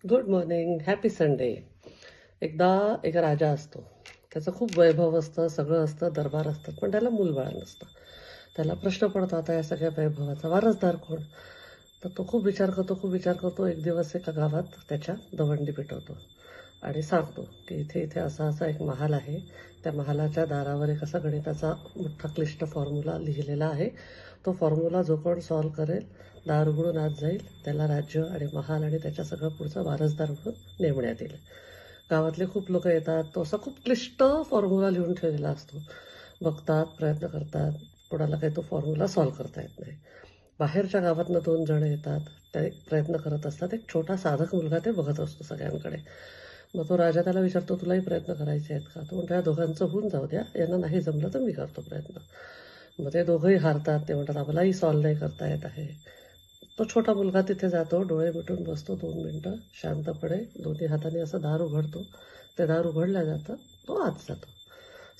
Good morning, happy Sunday. एकदा एक राजा असतो. त्याचं खूप वैभव असतं, सगळं असतं, दरबार असतात, पण त्याला मूलबाळ नसतं. त्याला प्रश्न पडतो, आता या सगळ्या वैभवाचा वारसदार कोण? तर तो खूप विचार करतो. एक दिवस एका गावात त्याच्या दवंडी पेटवतो आणि सांगतो की इथे इथे असा असा एक महाल आहे. त्या महालाच्या दारावर एक असा गणिताचा मोठा क्लिष्ट फॉर्म्युला लिहिलेला आहे. तो फॉर्म्युला जो कोण सॉल्व्ह करेल, दार उघडून आत जाईल, त्याला राज्य आणि महाल आणि त्याच्या सगळं पुढचा वारसदार म्हणून नेमण्यात येईल. गावातले खूप लोक येतात. तो असा खूप क्लिष्ट फॉर्म्युला लिहून ठेवलेला असतो. बघतात, प्रयत्न करतात, कोणाला काही तो फॉर्म्युला सॉल्व्ह करता येत नाही. बाहेरच्या गावातनं 2 जण येतात. ते प्रयत्न करत असतात. एक छोटा साधक मुलगा ते बघत असतो सगळ्यांकडे. मग तो राजा त्याला विचारतो, तुलाही प्रयत्न करायचे आहेत का? तो म्हणतो, या दोघांचं होऊन जाऊ द्या, यांना नाही जमलं तर मी करतो प्रयत्न. मग ते दोघंही हारतात. ते म्हणतात, आम्हालाही सॉल्व्ह नाही करता येत आहे. तो छोटा मुलगा तिथे जातो, डोळे मिटून बसतो 2 मिनिटं शांतपणे, दोन्ही हाताने असं दार उघडतो. ते दार उघडलं जातं, तो आत जातो.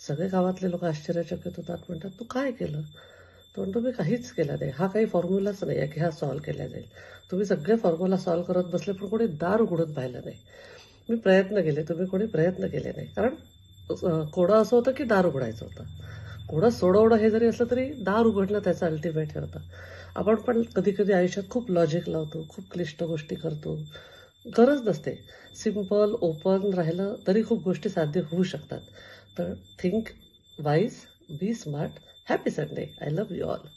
सगळे गावातले लोक आश्चर्यचकित होतात, म्हणतात, तू काय केलं? तो म्हणतो, मी काहीच केलं नाही, हा काही फॉर्म्युलाच नाही आहे की हा सॉल्व्ह केला जाईल. तुम्ही सगळे फॉर्म्युला सॉल्व्ह करत बसले, पण कोणी दार उघडून पाहिलं नाही. मी प्रयत्न केले, तुम्ही कोणी प्रयत्न केले नाही. कारण कोडं असं होतं की दार उघडायचं होतं. कोडं सोडवणं हे जरी असलं तरी दार उघडणं त्याचं अल्टिमेट हे होतं. आपण पण कधी कधी आयुष्यात खूप लॉजिक लावतो, खूप क्लिष्ट गोष्टी करतो. गरज नसते. सिम्पल ओपन राहिलं तरी खूप गोष्टी साध्य होऊ शकतात. तर think wise, be smart. Happy Sunday. I love you all.